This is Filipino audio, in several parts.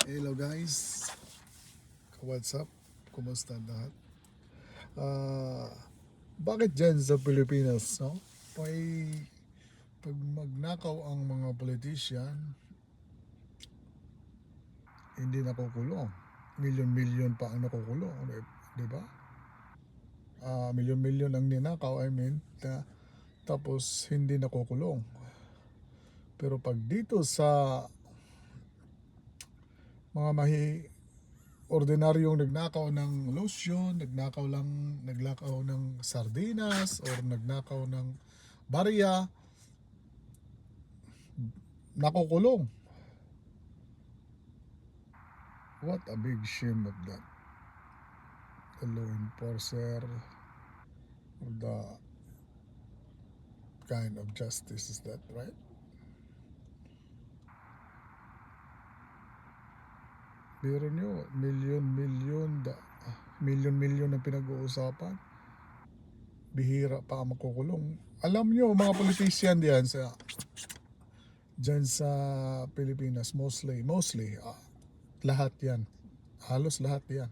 Hello guys, what's up? Kumusta ang lahat? Ah, bakit dyan sa Pilipinas, no? May pag magnakaw ang mga politician, hindi nakukulong. Milyon-milyon pa ang nakukulong, di ba? Milyon-milyon ang ninakaw, tapos hindi nakukulong. Pero pag dito sa mga ordinaryong nagnakaw ng lotion, nagnakaw ng sardinas, or nagnakaw ng barya, nakukulong. What a big shame of that. The law enforcer, or the kind of justice is that, right? Biro nyo, milyon-milyon ang pinag-uusapan. Bihira pa makukulong. Alam nyo, mga politician dyan sa Pilipinas, mostly, lahat yan. Halos lahat yan.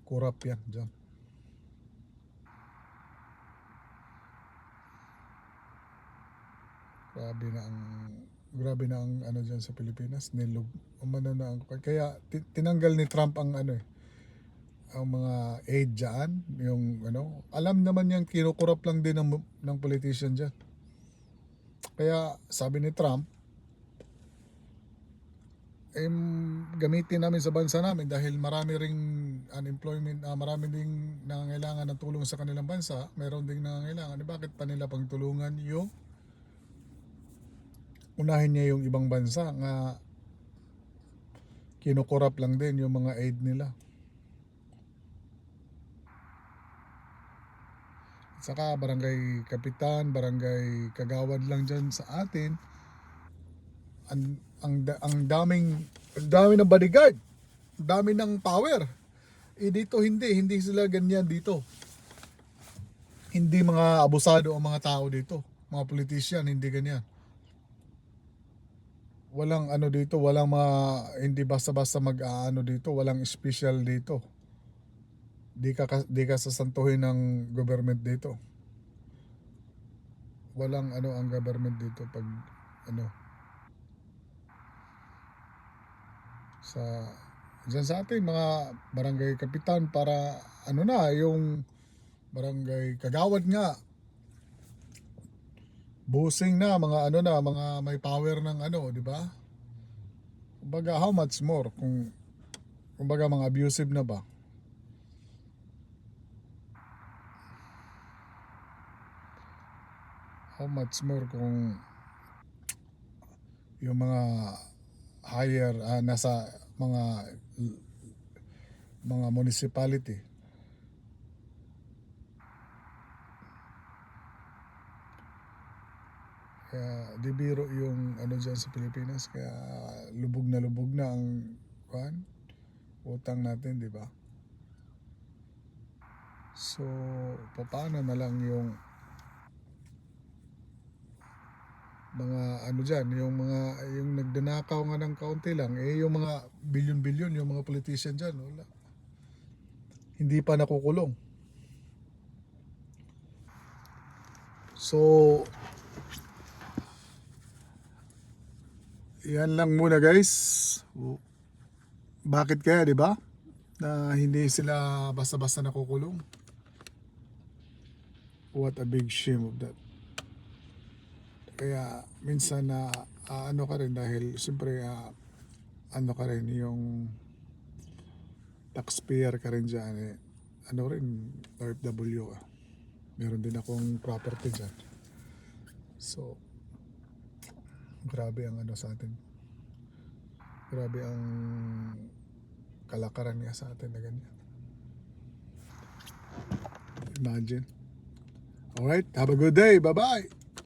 Kurap yan dyan. Grabe na ang ano dyan sa Pilipinas. Umano na ang, kaya tinanggal ni Trump ang ang mga aid dyan, yung alam naman yan, kinukurap lang din ng politician dyan. Kaya sabi ni Trump, gamitin namin sa bansa namin dahil marami ring unemployment, marami ding nangangailangan ng tulong sa kanilang bansa, meron ding nangangailangan. Bakit pa nila pagtulungan yung unahin niya yung ibang bansa nga kinukurap lang din yung mga aid nila. Saka barangay kapitan, barangay kagawad lang dyan sa atin, ang dami ng bodyguard, dami ng power. Dito hindi sila ganyan dito. Hindi mga abusado ang mga tao dito. Mga politician, hindi ganyan. Walang dito, hindi basta-basta mag-aano dito, walang special dito. Di ka sasantuhin ng government dito. Walang ang government dito pag dyan sa atin, mga barangay kapitan, para yung barangay kagawad nga, busing na, mga mga may power ng di ba? Kumbaga, how much more kumbaga mga abusive na ba? How much more kung yung mga higher nasa mga municipality. Kaya di biro yung dyan sa Pilipinas, kaya lubog na ang utang natin, di ba? So paano na lang yung mga dyan, yung nagdanakaw nga ng kaunti lang, yung mga bilyon-bilyon, yung mga politician dyan, wala, hindi pa nakukulong. So yan lang muna guys. Bakit kaya, di ba, na hindi sila basta-basta nakukulong? What a big shame of that. Kaya minsan na ka rin, dahil siyempre ka rin, yung taxpayer ka rin dyan, rin, OFW ka. Meron din akong property dyan. So grabe ang sa atin. Grabe ang kalakaran niya sa atin na ganyan. Imagine. Alright, have a good day. Bye-bye.